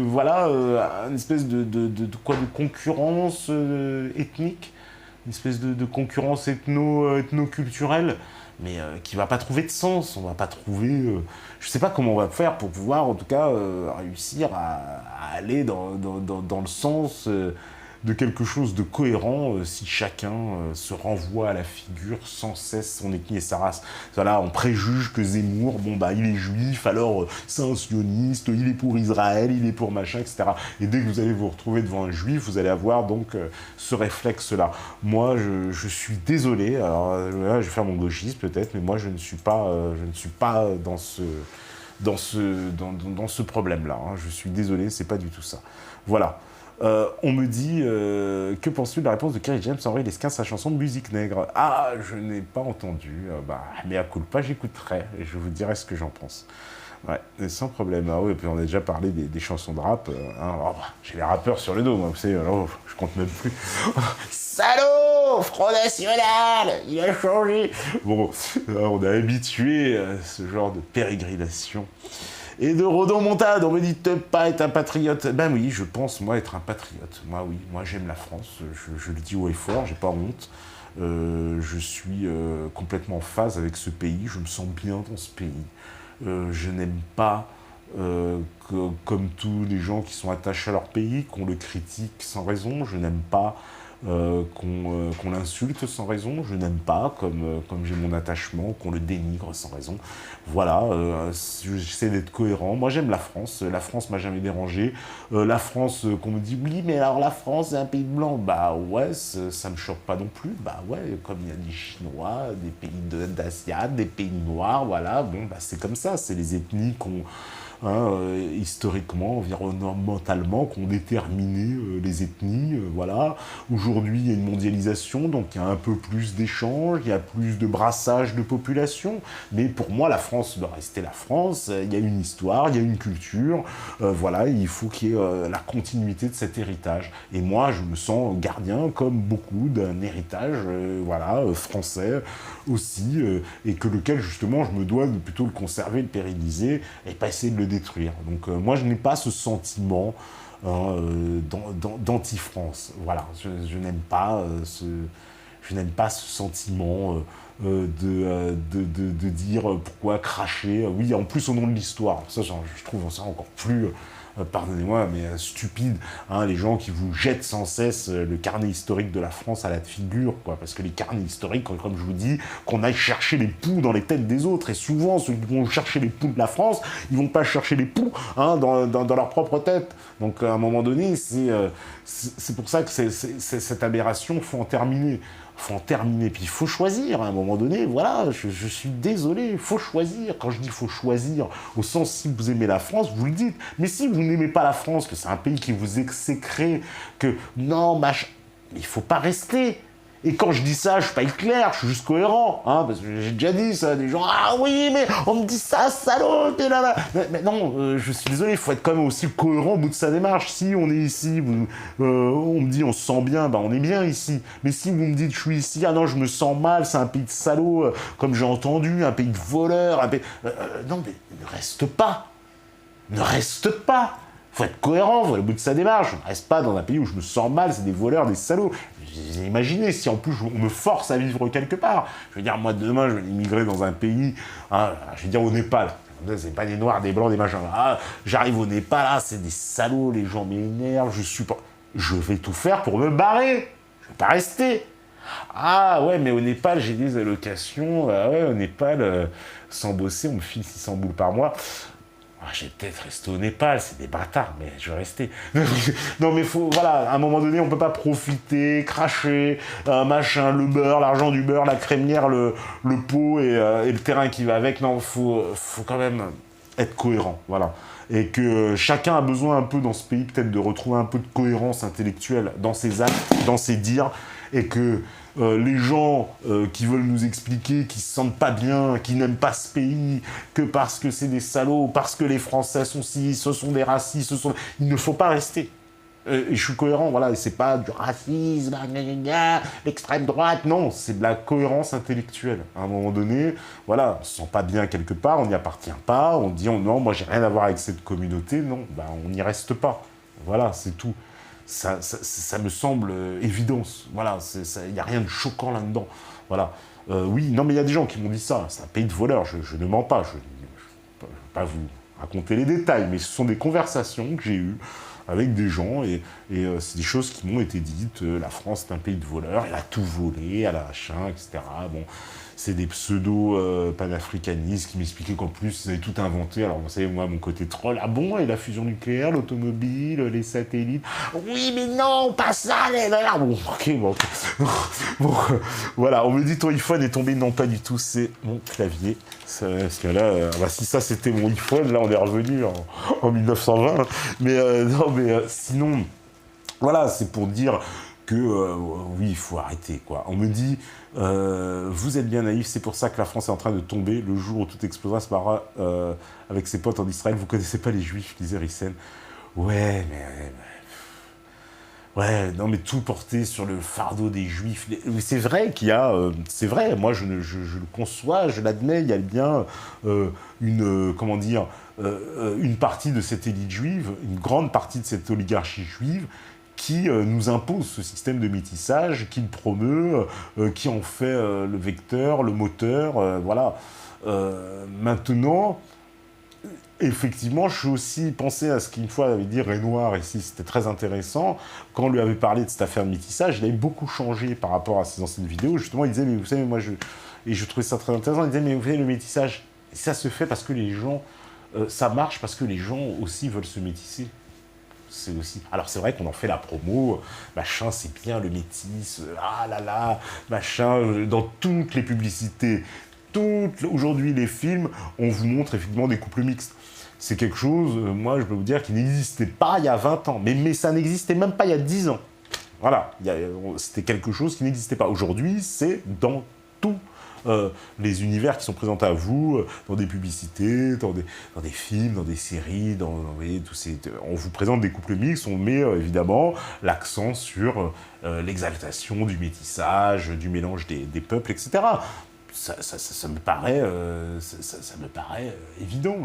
voilà, à une espèce de concurrence ethnique, une espèce de concurrence ethno-culturelle, mais qui va pas trouver de sens, on va pas trouver... je sais pas comment on va faire pour pouvoir, en tout cas, réussir à aller dans le sens de quelque chose de cohérent si chacun se renvoie à la figure sans cesse son ethnie et sa race. Voilà, on préjuge que Zemmour, bon bah il est juif, alors c'est un sioniste, il est pour Israël, il est pour machin, etc. Et dès que vous allez vous retrouver devant un juif, vous allez avoir donc ce réflexe-là. Moi, je suis désolé, alors là, je vais faire mon gauchiste peut-être, mais moi je ne suis pas dans ce problème-là. Hein. Je suis désolé, c'est pas du tout ça. Voilà. On me dit, que penses-tu de la réponse de Kerry James Henri Lesquin, sa chanson de Musique Nègre? Ah, je n'ai pas entendu, mais à culpa, j'écouterai, et je vous dirai ce que j'en pense. Ouais, sans problème. Ah oui, et puis on a déjà parlé des chansons de rap. Hein. Oh, j'ai les rappeurs sur le dos, moi, vous savez, je compte même plus. Salaud, Front National, il a changé. Bon, on est habitué à ce genre de pérégrination. Et de rodomontade, on me dit de pas être un patriote. Ben oui, je pense, moi, être un patriote. Moi, oui, moi, j'aime la France, je le dis haut et fort, j'ai pas honte. Je suis complètement en phase avec ce pays, je me sens bien dans ce pays. Je n'aime pas, comme tous les gens qui sont attachés à leur pays, qu'on le critique sans raison, je n'aime pas qu'on l'insulte sans raison, je n'aime pas, comme j'ai mon attachement, qu'on le dénigre sans raison. Voilà, j'essaie d'être cohérent. Moi j'aime la France m'a jamais dérangé. La France, qu'on me dit, oui, mais alors la France c'est un pays de blanc. Bah ouais, ça me choque pas non plus. Bah ouais, comme il y a des Chinois, des pays d'Asiates, des pays noirs, voilà, bon, bah c'est comme ça, c'est les ethnies hein, historiquement, environnementalement, qui ont déterminé les ethnies, voilà. Aujourd'hui, il y a une mondialisation, donc il y a un peu plus d'échanges, il y a plus de brassage de population, mais pour moi, la France doit rester la France, il y a une histoire, il y a une culture, voilà, il faut qu'il y ait la continuité de cet héritage. Et moi, je me sens gardien, comme beaucoup, d'un héritage, voilà, français aussi, et que lequel, justement, je me dois de plutôt le conserver, le pérenniser, et pas essayer de le détruire. Donc moi, je n'ai pas ce sentiment d'anti-France. Voilà, je n'aime pas je n'aime pas ce sentiment de dire pourquoi cracher. Oui, en plus au nom de l'histoire. Ça, je trouve ça encore plus, pardonnez-moi, mais stupide. Hein, les gens qui vous jettent sans cesse le carnet historique de la France à la figure, quoi. Parce que les carnets historiques, comme je vous dis, qu'on aille chercher les poux dans les têtes des autres. Et souvent, ceux qui vont chercher les poux de la France, ils vont pas chercher les poux, hein, dans leur propre tête. Donc à un moment donné, c'est pour ça que cette aberration, faut en terminer. Faut en terminer, puis il faut choisir à un moment donné, voilà, je suis désolé, il faut choisir. Quand je dis faut choisir, au sens si vous aimez la France, vous le dites, mais si vous n'aimez pas la France, que c'est un pays qui vous exécrée, que non, mais il faut pas rester. Et quand je dis ça, je suis pas Hitler, je suis juste cohérent, hein, parce que j'ai déjà dit ça, des gens, ah oui, mais on me dit ça, salaud, t'es là. Mais non, je suis désolé, il faut être quand même aussi cohérent au bout de sa démarche. Si on est ici, on me dit on se sent bien, bah on est bien ici. Mais si vous me dites je suis ici, ah non, je me sens mal, c'est un pays de salauds, comme j'ai entendu, un pays de voleurs, un pays... non, mais ne reste pas. Ne reste pas. Faut être cohérent, faut aller au bout de sa démarche. Je ne reste pas dans un pays où je me sens mal, c'est des voleurs, des salauds. Imaginez si en plus on me force à vivre quelque part. Je veux dire, moi demain je vais immigrer dans un pays, hein, je vais dire au Népal. C'est pas des noirs, des blancs, des machins. Ah, j'arrive au Népal, là, c'est des salauds, les gens m'énervent, je vais tout faire pour me barrer. Je vais pas rester. Ah ouais, mais au Népal, j'ai des allocations. Ah ouais, au Népal, sans bosser, on me file 600 boules par mois. Ah, je vais peut-être rester au Népal, c'est des bâtards, mais je vais rester. Non, mais faut, voilà, à un moment donné, on peut pas profiter, cracher, machin, le beurre, l'argent du beurre, la crémière, le pot et le terrain qui va avec. Non, faut quand même être cohérent, voilà. Et que chacun a besoin un peu dans ce pays, peut-être de retrouver un peu de cohérence intellectuelle dans ses actes, dans ses dires, et que les gens qui veulent nous expliquer qu'ils se sentent pas bien, qu'ils n'aiment pas ce pays, que parce que c'est des salauds, parce que les Français sont ci, ce sont des racistes, il ne faut pas rester. Et je suis cohérent, voilà, et c'est pas du racisme, l'extrême droite, non, c'est de la cohérence intellectuelle. À un moment donné, voilà, on se sent pas bien quelque part, on n'y appartient pas, on dit non, moi j'ai rien à voir avec cette communauté, non, ben on n'y reste pas. Voilà, c'est tout. Ça me semble évidence. Voilà, il n'y a rien de choquant là-dedans. Voilà. Oui, non, mais il y a des gens qui m'ont dit ça. C'est un pays de voleurs. Je ne mens pas. Je ne vais pas vous raconter les détails, mais ce sont des conversations que j'ai eues avec des gens et c'est des choses qui m'ont été dites. La France est un pays de voleurs. Elle a tout volé, elle a machin, etc. Bon. C'est des pseudo-panafricanistes qui m'expliquaient qu'en plus, ils avaient tout inventé. Alors, vous savez, moi, mon côté troll, ah bon, et la fusion nucléaire, l'automobile, les satellites. Oui, mais non, pas ça, les verts. Bon, ok, bon. Bon, voilà, on me dit ton iPhone est tombé. Non, pas du tout, c'est mon clavier. Parce que là, bah, si ça c'était mon iPhone, là, on est revenu en 1920. Mais non, mais sinon, voilà, c'est pour dire que oui, il faut arrêter, quoi. On me dit, vous êtes bien naïf, c'est pour ça que la France est en train de tomber. Le jour où tout explosera, se barra avec ses potes en Israël. Vous connaissez pas les Juifs, disait Rissen. Ouais, ouais, non, mais tout porter sur le fardeau des Juifs. C'est vrai qu'il y a... c'est vrai, moi, je le conçois, je l'admets, il y a bien comment dire, une partie de cette élite juive, une grande partie de cette oligarchie juive, qui nous impose ce système de métissage, qui le promeut, qui en fait le vecteur, le moteur, voilà. Maintenant, effectivement, je suis aussi pensé à ce qu'une fois avait dit Renoir ici, c'était très intéressant, quand on lui avait parlé de cette affaire de métissage, il avait beaucoup changé par rapport à ses anciennes vidéos, justement, il disait, mais vous savez, moi, et je trouvais ça très intéressant, il disait, mais vous savez, le métissage, ça se fait parce que les gens, ça marche parce que les gens aussi veulent se métisser. C'est aussi... Alors c'est vrai qu'on en fait la promo, machin, c'est bien le métis, ah là là, machin, dans toutes les publicités, aujourd'hui les films, on vous montre effectivement des couples mixtes. c'est quelque chose, moi, je peux vous dire, qui n'existait pas il y a 20 ans. Mais ça n'existait même pas il y a 10 ans. Voilà, c'était quelque chose qui n'existait pas. Aujourd'hui, c'est dans tous les univers qui sont présentés à vous, dans des publicités, dans des films, dans des séries, on vous présente des couples mixtes, on met évidemment l'accent sur l'exaltation du métissage, du mélange des peuples, etc. Ça me paraît, évident,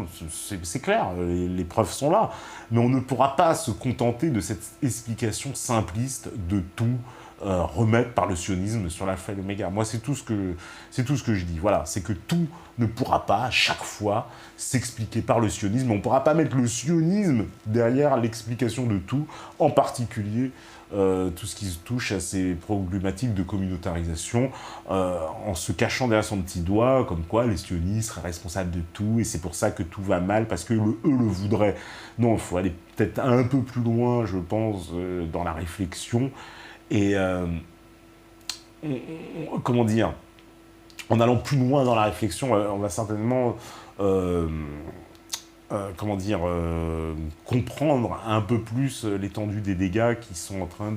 c'est clair, les preuves sont là. Mais on ne pourra pas se contenter de cette explication simpliste de tout remettre par le sionisme sur l'alpha et l'oméga. Moi, c'est tout ce que je dis. Voilà, c'est que tout ne pourra pas, à chaque fois, s'expliquer par le sionisme. On ne pourra pas mettre le sionisme derrière l'explication de tout, en particulier tout ce qui se touche à ces problématiques de communautarisation, en se cachant derrière son petit doigt, comme quoi les sionistes seraient responsables de tout, et c'est pour ça que tout va mal, parce que eux le voudraient. Non, il faut aller peut-être un peu plus loin, je pense, dans la réflexion, et comment dire, en allant plus loin dans la réflexion, on va certainement comprendre un peu plus l'étendue des dégâts qui sont en train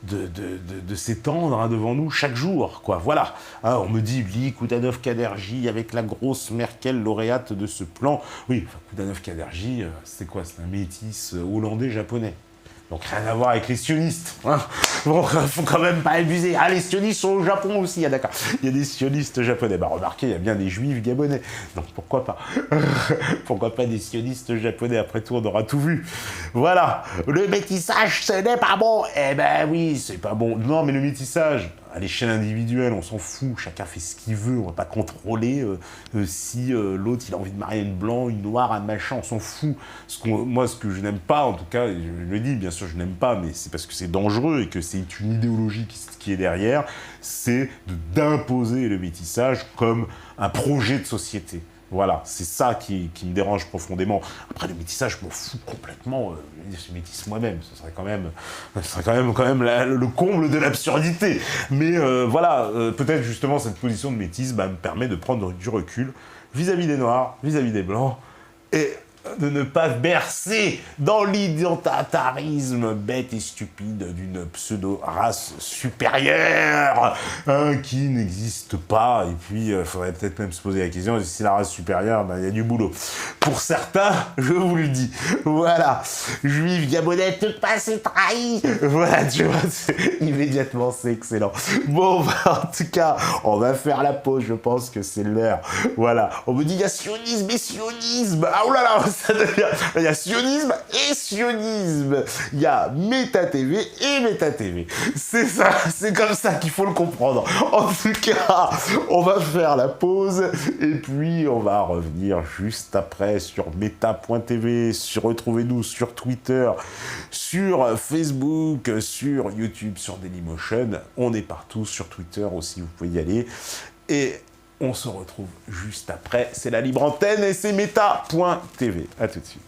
de s'étendre devant nous chaque jour, quoi. Voilà. Hein, on me dit, lis Koudanov Kaderji avec la grosse Merkel lauréate de ce plan. Oui, enfin, Koudanov Kaderji, c'est quoi? C'est un métis hollandais-japonais. Donc rien à voir avec les sionistes. Hein. Bon, faut quand même pas abuser. Ah, les sionistes sont au Japon aussi, ah d'accord. Il y a des sionistes japonais. Bah remarquez, il y a bien des juifs gabonais. Donc pourquoi pas? Pourquoi pas des sionistes japonais? Après tout, on aura tout vu. Voilà. Le métissage, ce n'est pas bon. Eh ben oui, c'est pas bon. Non, mais le métissage, à l'échelle individuelle, on s'en fout. Chacun fait ce qu'il veut. On va pas contrôler si l'autre, il a envie de marier une blanc, une noire, un machin. On s'en fout. Moi, ce que je n'aime pas, en tout cas, je le dis, bien sûr, je n'aime pas, mais c'est parce que c'est dangereux et que c'est une idéologie qui est derrière, c'est d'imposer le métissage comme un projet de société. Voilà, c'est ça qui me dérange profondément. Après, le métissage, je m'en fous complètement. Je métisse moi-même, ce serait quand même le comble de l'absurdité. Mais voilà, peut-être justement cette position de métisse me permet de prendre du recul vis-à-vis des Noirs, vis-à-vis des Blancs, et de ne pas bercer dans l'identitarisme bête et stupide d'une pseudo-race supérieure qui n'existe pas. Et puis, il faudrait peut-être même se poser la question, si la race supérieure, ben, y a du boulot. Pour certains, je vous le dis. Voilà. Juifs, gabonais, tout passé trahi. Voilà, tu vois, immédiatement, c'est excellent. Bon, bah, en tout cas, on va faire la pause, je pense que c'est l'heure. Voilà. On me dit, il y a sionisme et sionisme. Ah, oulala, ça devient... Il y a sionisme et sionisme. Il y a Méta TV et Méta TV. C'est ça, c'est comme ça qu'il faut le comprendre. En tout cas, on va faire la pause et puis on va revenir juste après sur Méta.tv, retrouvez-nous sur Twitter, sur Facebook, sur YouTube, sur Dailymotion. On est partout, sur Twitter aussi, vous pouvez y aller. Et on se retrouve juste après. C'est la libre antenne et c'est Méta.tv. À tout de suite.